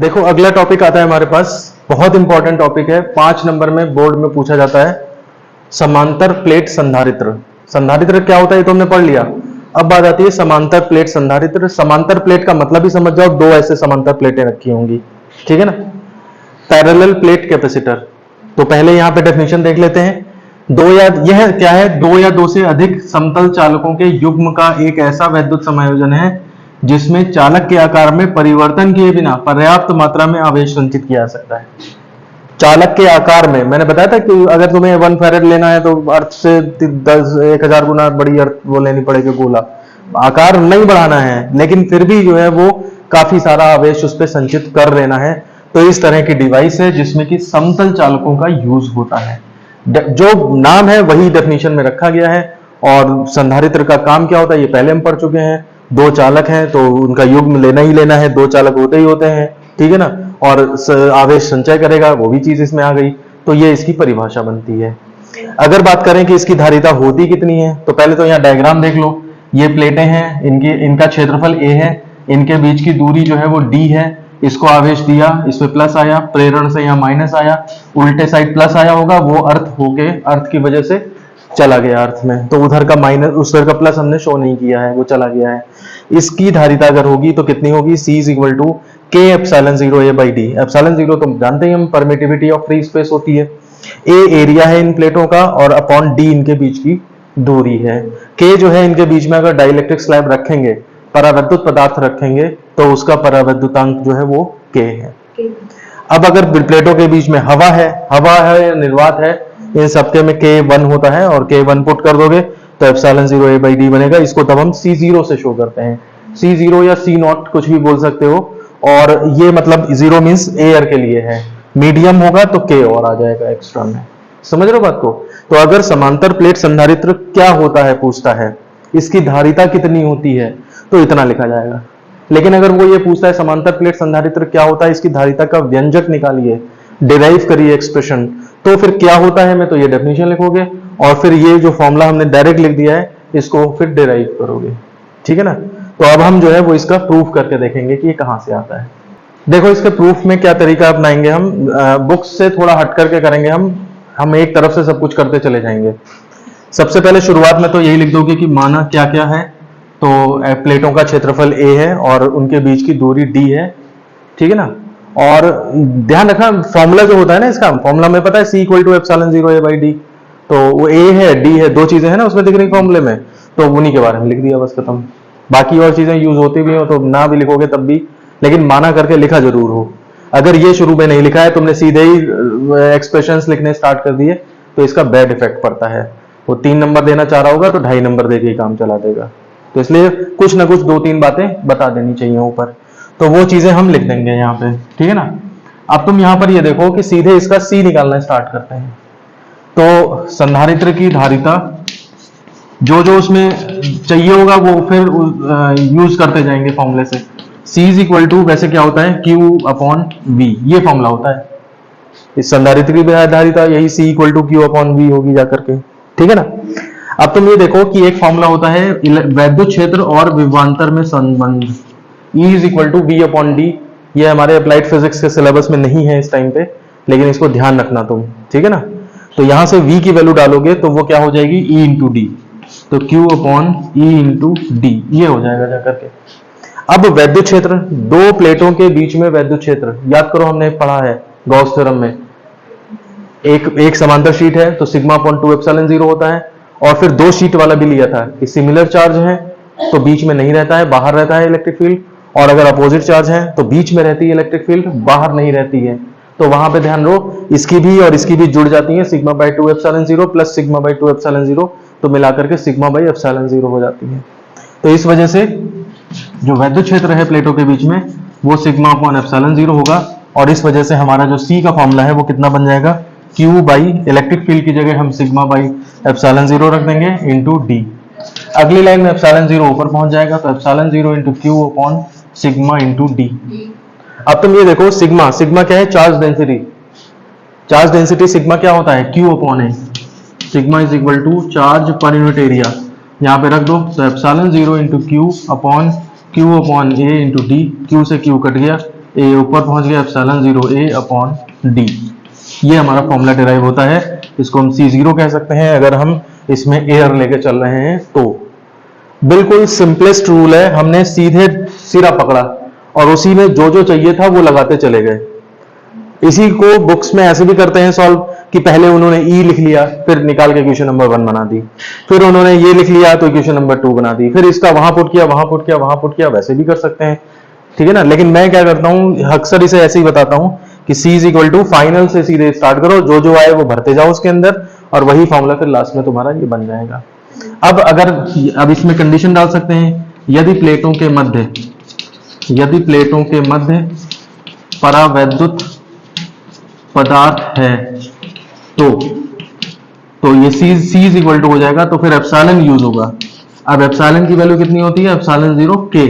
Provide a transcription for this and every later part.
देखो अगला टॉपिक आता है हमारे पास, बहुत इंपॉर्टेंट टॉपिक है, 5 नंबर में बोर्ड में पूछा जाता है, समांतर प्लेट संधारित्र। संधारित्र क्या होता है ये तो हमने पढ़ लिया। अब बात आती है समांतर प्लेट संधारित्र। समांतर प्लेट का मतलब ही समझ जाओ, दो ऐसे समांतर प्लेटें रखी होंगी, ठीक है ना। Parallel plate capacitor. तो पहले यहां पे डेफिनेशन देख लेते हैं। दो या यह क्या है, दो या दो से अधिक समतल चालकों के युग्म का एक ऐसा वैद्युत समायोजन है जिसमें चालक के आकार में परिवर्तन किए बिना पर्याप्त मात्रा में आवेश संचित किया जा सकता है। चालक के आकार में, मैंने बताया था कि अगर तुम्हें 1 फैरेड लेना है तो अर्थ से 1000 गुना बड़ी अर्थ वो लेनी पड़ेगी गोला। आकार नहीं बढ़ाना है, लेकिन फिर भी जो है वो काफी सारा आवेश उस पर संचित कर लेना है। तो इस तरह की डिवाइस है जिसमें कि समतल चालकों का यूज होता है। जो नाम है वही डेफिनेशन में रखा गया है। और संधारित्र का काम क्या होता है ये पहले हम पढ़ चुके हैं। दो चालक हैं तो उनका युग्म लेना ही लेना है, दो चालक होते ही होते हैं, ठीक है ना। और आवेश संचय करेगा, वो भी चीज इसमें आ गई। तो ये इसकी परिभाषा बनती है। अगर बात करें कि इसकी धारिता होती कितनी है, तो पहले तो यहाँ डायग्राम देख लो। ये प्लेटें हैं, इनका क्षेत्रफल a है, इनके बीच की दूरी जो है वो d है। इसको आवेश दिया, इसमें प्लस आया, प्रेरण से यहाँ माइनस आया, उल्टे साइड प्लस आया होगा, वो अर्थ होके अर्थ की वजह से चला गया अर्थ में, तो उधर का माइनस उधर का प्लस हमने शो नहीं किया है, वो चला गया है। इसकी धारिता अगर होगी तो कितनी होगी, C is equal to K epsilon 0 A by D. Epsilon 0 तो जानते ही हम परमिटिविटी ऑफ फ्री स्पेस होती है, A एरिया है इन प्लेटों का, और अपॉन D इनके बीच की दूरी है। K जो है इनके बीच में अगर डाइलेक्ट्रिक स्लैब रखेंगे, परावैद्युत पदार्थ रखेंगे, तो उसका परावैद्युतांक जो है वो K है। अब अगर प्लेटों के बीच में हवा है या निर्वात है, इन सबके में K1 होता है, और K1 पुट कर दोगे तो एप्सिलॉन 0 A बाई डी बनेगा। इसको तब हम C0 से शो करते हैं, C0 या C0 कुछ भी बोल सकते हो। और ये मतलब 0 मींस एयर के लिए है, मीडियम होगा तो K और आ जाएगा एक्स्ट्रा में। समझ रहे हो बात को। तो अगर समांतर प्लेट संधारित्र क्या होता है पूछता है, इसकी धारिता कितनी होती है, तो इतना लिखा जाएगा। लेकिन अगर वो ये पूछता है समांतर प्लेट संधारित्र क्या होता है, इसकी धारिता का व्यंजक निकालिए, डिराइव करिए एक्सप्रेशन, तो फिर क्या होता है मैं तो ये डेफिनेशन लिखोगे, और फिर ये जो फॉर्मूला हमने डायरेक्ट लिख दिया है इसको फिर डिराइव करोगे, ठीक है ना। तो अब हम जो है वो इसका प्रूफ करके देखेंगे कि ये कहां से आता है। देखो इसके प्रूफ में क्या तरीका अपनाएंगे हम, बुक्स से थोड़ा हट करके करेंगे हम एक तरफ से सब कुछ करते चले जाएंगे। सबसे पहले शुरुआत में तो यही लिख दोगे कि माना क्या क्या है, तो प्लेटों का क्षेत्रफल A है और उनके बीच की दूरी D है, ठीक है ना। और ध्यान रखना फॉर्मूला जो होता है ना, इसका फॉर्मूला में पता है C equal to epsilon 0 A by D. तो वो A है D है, दो चीजें हैं ना उसमें दिख रही फॉर्मूले में, तो उन्हीं के बारे में लिख दिया बस खत्म। बाकी और चीजें यूज होती भी हो तो ना भी लिखोगे तब भी, लेकिन माना करके लिखा जरूर हो। अगर ये शुरू में नहीं लिखा है, तुमने सीधे ही एक्सप्रेशंस लिखने स्टार्ट कर दिए, तो इसका बैड इफेक्ट पड़ता है। वो 3 नंबर देना चाह रहा होगा तो 2.5 नंबर देके ही काम चला देगा। तो इसलिए कुछ ना कुछ 2-3 बातें बता देनी चाहिए ऊपर, तो वो चीजें हम लिख देंगे यहाँ पे, ठीक है ना। अब तुम यहाँ पर ये देखो कि सीधे इसका C निकालना स्टार्ट करते हैं। तो संधारित्र की धारिता जो जो उसमें चाहिए होगा वो फिर यूज करते जाएंगे फॉर्मूले से। C इज इक्वल टू वैसे क्या होता है Q अपॉन V, ये फॉर्मूला होता है इस संधारित्र की धारिता, यही C equal to Q upon V होगी जाकर के, ठीक है ना। अब तुम ये देखो कि एक फॉर्मूला होता है वैद्युत क्षेत्र और विभवांतर में संबंध, E is equal to V upon D. ये हमारे अप्लाइड फिजिक्स के सिलेबस में नहीं है इस टाइम पे, लेकिन इसको ध्यान रखना तुम, ठीक है ना। तो यहां से V की वैल्यू डालोगे तो वो क्या हो जाएगी E इंटू डी, तो Q upon E into D, ये हो जाएगा जाकर के। अब वैद्युत क्षेत्र, दो प्लेटों के बीच में वैद्युत क्षेत्र, याद करो हमने पढ़ा है गॉस थ्योरम में, एक समांतर शीट है तो सिग्मा अपॉन 2 एप्सिलॉन 0 होता है। और फिर 2 शीट वाला भी लिया था कि सिमिलर चार्ज है तो बीच में नहीं रहता है, बाहर रहता है इलेक्ट्रिक फील्ड, और अगर अपोजिट चार्ज है तो बीच में रहती है इलेक्ट्रिक फील्ड, बाहर नहीं रहती है। तो वहां पे ध्यान रहो इसकी भी और इसकी भी जुड़ जाती है, sigma by 2 epsilon 0 plus sigma by 2 epsilon 0, तो मिलाकर के सिग्मा बाई एप्सिलॉन 0 हो जाती है। तो इस वजह से जो वैद्युत क्षेत्र है प्लेटों के बीच में वो सिग्मा अपॉन एप्सिलॉन 0 होगा, और इस वजह से हमारा जो C का फॉर्मूला है वो कितना बन जाएगा, Q बाई इलेक्ट्रिक फील्ड की जगह हम सिग्मा बाई एप्सिलॉन 0 रख देंगे इंटू डी। अगली लाइन में एप्सिलॉन 0 ऊपर पहुंच जाएगा, तो epsilon 0 into Q upon sigma into D. अब तुम ये देखो सिग्मा, सिग्मा क्या है, charge density. Charge density sigma क्या होता है, Q upon A. Sigma is equal to charge per unit area, यहाँ पे रख दो, तो epsilon 0 into Q upon A into D. Q से Q कट गया, ए ऊपर पहुंच गया एप्सिलॉन 0 ए अपॉन डी। ये हमारा फॉर्मूला डिराइव होता है। इसको हम C0 कह सकते हैं अगर हम इसमें एयर लेके चल रहे हैं तो। बिल्कुल सिंपलेस्ट रूल है, हमने सीधे सिरा पकड़ा और उसी में जो जो चाहिए था वो लगाते चले गए। इसी को बुक्स में ऐसे भी करते हैं सॉल्व कि पहले उन्होंने ई लिख लिया, फिर निकाल के इक्वेशन नंबर 1 बना दी, फिर उन्होंने ये लिख लिया तो इक्वेशन नंबर 2 बना दी, फिर इसका वहां पुट किया, वहां पुट किया, वहां पुट किया, वैसे भी कर सकते हैं, ठीक है ना। लेकिन मैं क्या करता हूं, अक्सर इसे ऐसे ही बताता हूं कि C is equal to final से सीधे स्टार्ट करो, जो जो आए वो भरते जाओ उसके अंदर, और वही फॉर्मूला फिर लास्ट में तुम्हारा ये बन जाएगा। अब इसमें कंडीशन डाल सकते हैं, यदि प्लेटों के मध्य परावैद्युत पदार्थ है तो ये C इज इक्वल टू हो जाएगा, तो फिर एप्सिलॉन यूज होगा। अब एप्सिलॉन की वैल्यू कितनी होती है, एप्सिलॉन 0 K,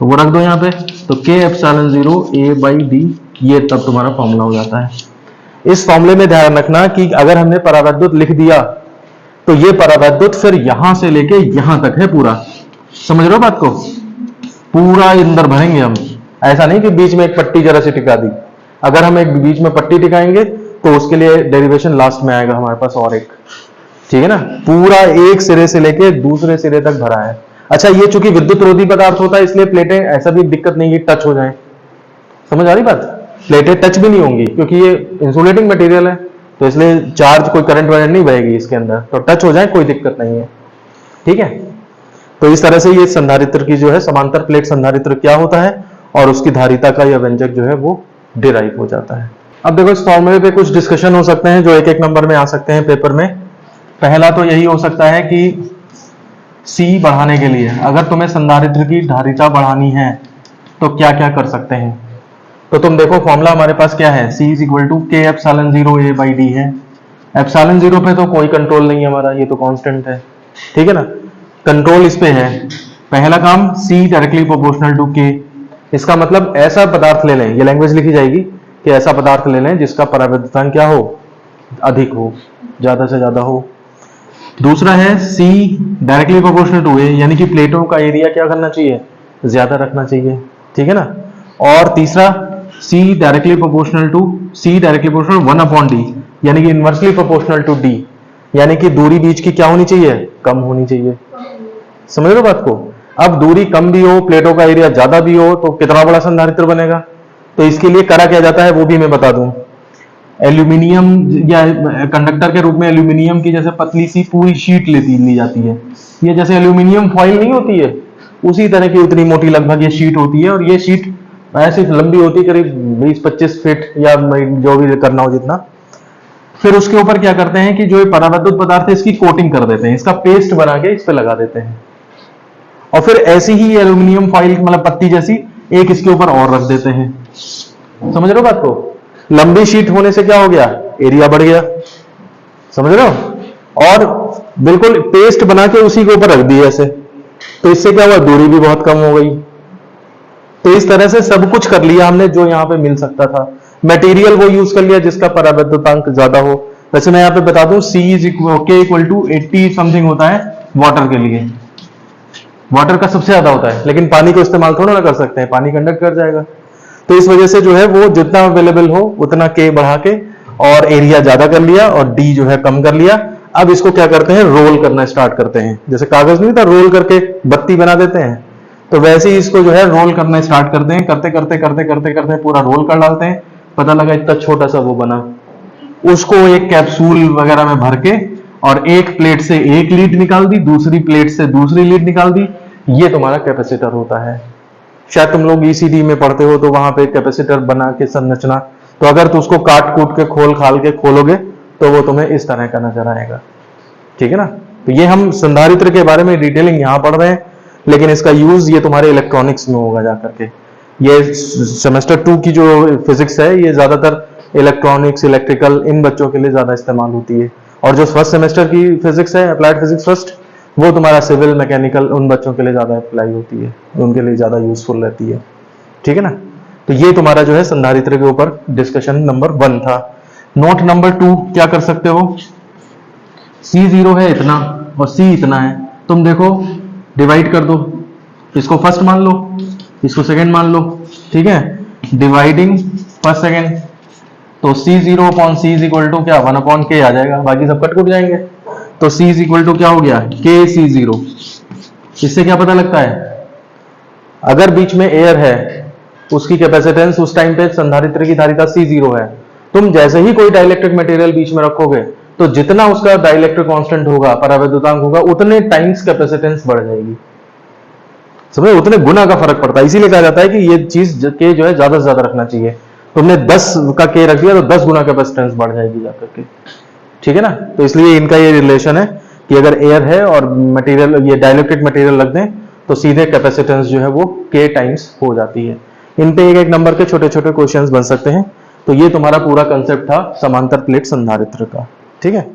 तो वो रख दो यहाँ पे, तो K एप्सिलॉन 0 A/D, ये तब तुम्हारा फॉर्मूला हो जाता है। इस फॉर्मूले में ध्यान रखना कि अगर हमने परावैद्युत लिख दिया तो ये परावैद्युत फिर यहां से लेके यहां तक है पूरा, समझ रहे हो बात को, पूरा अंदर भरेंगे हम। ऐसा नहीं कि बीच में एक पट्टी जरा सी टिका दी, अगर हम एक बीच में पट्टी टिकाएंगे तो उसके लिए डेरिवेशन लास्ट में आएगा हमारे पास और एक, ठीक है ना। पूरा एक सिरे से लेके दूसरे सिरे तक भरा है। अच्छा, ये चूंकि विद्युत रोधी पदार्थ होता है इसलिए प्लेटें ऐसा भी दिक्कत नहीं कि टच हो जाए, समझ आ रही बात, प्लेटें टच भी नहीं होंगी क्योंकि ये इंसुलेटिंग मटेरियल है, तो इसलिए चार्ज कोई करंट वगैरह नहीं बहेगी इसके अंदर, तो टच हो जाए कोई दिक्कत नहीं है, ठीक है। तो इस तरह से ये संधारित्र की जो है समांतर प्लेट संधारित्र क्या होता है और उसकी धारिता का यह व्यंजक जो है वो डिराइव हो जाता है। अब देखो इस फॉर्मूले पे कुछ डिस्कशन हो सकते हैं जो एक एक नंबर में आ सकते हैं पेपर में। पहला तो यही हो सकता है कि C बढ़ाने के लिए अगर तुम्हें संधारित्र की धारिता बढ़ानी है तो क्या क्या कर सकते हैं। तो तुम देखो फॉर्मूला हमारे पास क्या है, C is equal to K epsilon 0 A/D है। एप्सिलॉन 0 पे तो कोई कंट्रोल नहीं है हमारा, ये तो कांस्टेंट है, ठीक है ना। कंट्रोल इस पे है, पहला काम C directly proportional to K। इसका मतलब ऐसा पदार्थ ले लें, ये लैंग्वेज लिखी जाएगी कि ऐसा पदार्थ ले लें जिसका परावैद्युतांक क्या हो, अधिक हो, ज्यादा से ज्यादा हो। दूसरा है C directly proportional to A, यानी कि प्लेटों का एरिया क्या करना चाहिए, ज्यादा रखना चाहिए, ठीक है ना। और तीसरा C डायरेक्टली प्रोपोर्शनल 1/D, यानी कि इनवर्सली प्रोपोर्शनल टू D, यानी कि दूरी बीच की क्या होनी चाहिए, कम होनी चाहिए, समझ रहे हो बात को। अब दूरी कम भी हो, प्लेटों का एरिया ज्यादा भी हो, तो कितना बड़ा संधारित्र बनेगा। तो इसके लिए करा क्या जाता है वो भी मैं बता दूं। एल्यूमिनियम या कंडक्टर के रूप में एल्यूमिनियम की जैसे पतली सी पूरी शीट ली जाती है, ये जैसे एल्यूमिनियम फॉइल नहीं होती है उसी तरह की उतनी मोटी लगभग ये शीट होती है, और ये शीट ऐसी लंबी होती है करीब 20-25 फीट या जो भी करना हो जितना। फिर उसके ऊपर क्या करते हैं कि जो ये परावैद्युत पदार्थ है इसकी कोटिंग कर देते हैं, इसका पेस्ट बना के इस पे लगा देते हैं, और फिर ऐसी ही एल्यूमिनियम फॉइल मतलब पत्ती जैसी एक इसके ऊपर और रख देते हैं, समझ रहे हो बात को। लंबी शीट होने से क्या हो गया, एरिया बढ़ गया, समझ रहे हो। और बिल्कुल पेस्ट बना के उसी के ऊपर रख दी ऐसे, तो इससे क्या हुआ, दूरी भी बहुत कम हो गई। तो इस तरह से सब कुछ कर लिया हमने जो यहाँ पे मिल सकता था। मटेरियल वो यूज कर लिया जिसका परावैद्युतांक ज्यादा हो। वैसे मैं यहाँ पे बता दूं C K equal to 80 something होता है वाटर के लिए, वाटर का सबसे ज्यादा होता है, लेकिन पानी को इस्तेमाल थोड़ा ना कर सकते हैं, पानी कंडक्ट कर जाएगा। तो इस वजह से जो है वो जितना अवेलेबल हो उतना K बढ़ा के और एरिया ज्यादा कर लिया और D जो है कम कर लिया। अब इसको क्या करते हैं, रोल करना स्टार्ट करते हैं, जैसे कागज नहीं था रोल करके बत्ती बना देते हैं, तो वैसे ही इसको जो है रोल करना स्टार्ट करते हैं, करते करते करते करते करते पूरा रोल कर डालते हैं। पता लगा इतना छोटा सा वो बना, उसको एक कैप्सूल वगैरह में भर के और एक प्लेट से एक लीड निकाल दी, दूसरी प्लेट से दूसरी लीड निकाल दी, ये तुम्हारा कैपेसिटर होता है। शायद तुम लोग ECD में पढ़ते हो तो वहां पे कैपेसिटर बना के संरचना, तो अगर तुम उसको काट कूट के खोल खाल के खोलोगे तो वो तुम्हें इस तरह का नजर आएगा, ठीक है ना। तो ये हम संधारित्र के बारे में डिटेलिंग यहाँ पढ़ रहे हैं, लेकिन इसका यूज ये तुम्हारे इलेक्ट्रॉनिक्स में होगा जाकर के। ये सेमेस्टर 2 की जो फिजिक्स है ये ज्यादातर इलेक्ट्रॉनिक्स इलेक्ट्रिकल इन बच्चों के लिए ज्यादा इस्तेमाल होती है, और जो फर्स्ट सेमेस्टर की फिजिक्स है अप्लाइड फिजिक्स फर्स्ट, वो तुम्हारा सिविल मैकेनिकल उन बच्चों के लिए ज्यादा अप्लाई होती है, उनके लिए ज्यादा यूजफुल रहती है, ठीक है ना। तो ये तुम्हारा जो है संधारित्र के ऊपर डिस्कशन नंबर 1 था। नोट नंबर 2 क्या कर सकते हो, C0 है इतना और C इतना है, तुम देखो डिवाइड कर दो, इसको फर्स्ट मान लो, इसको सेकंड मान लो, ठीक है। डिवाइडिंग फर्स्ट सेकेंड, तो C0 upon C is equal to क्या 1 अपॉन K आ जाएगा, बाकी सब कट जाएंगे। तो C इज इक्वल टू क्या हो गया KC0। इससे क्या पता लगता है, अगर बीच में एयर है उसकी कैपेसिटेंस उस टाइम पे संधारित्र की धारिता C0 है, तुम जैसे ही कोई डाइलेक्ट्रिक मटेरियल बीच में रखोगे तो जितना उसका डाइलेक्ट्रिक कांस्टेंट होगा, परावैद्युतांक होगा, उतने टाइम्स कैपेसिटेंस बढ़ जाएगी। समझे, उतने गुना का फर्क पड़ता है। इसीलिए कहा जाता है कि ये चीज के जो है ज्यादा से ज्यादा रखना चाहिए। तुमने 10 का के रख दिया तो 10 गुना कैपेसिटेंस बढ़ जाएगी जाकर के, ठीक है ना। तो इसलिए इनका ये रिलेशन है कि अगर एयर है और मटेरियल, ये डाइलेक्ट्रिक मटेरियल रख दें तो सीधे कैपेसिटेंस जो है वो के टाइम्स हो जाती है। इन पे एक एक नंबर के छोटे छोटे क्वेश्चंस बन सकते हैं। तो ये तुम्हारा पूरा कंसेप्ट था समांतर प्लेट संधारित्र का, ठीक है।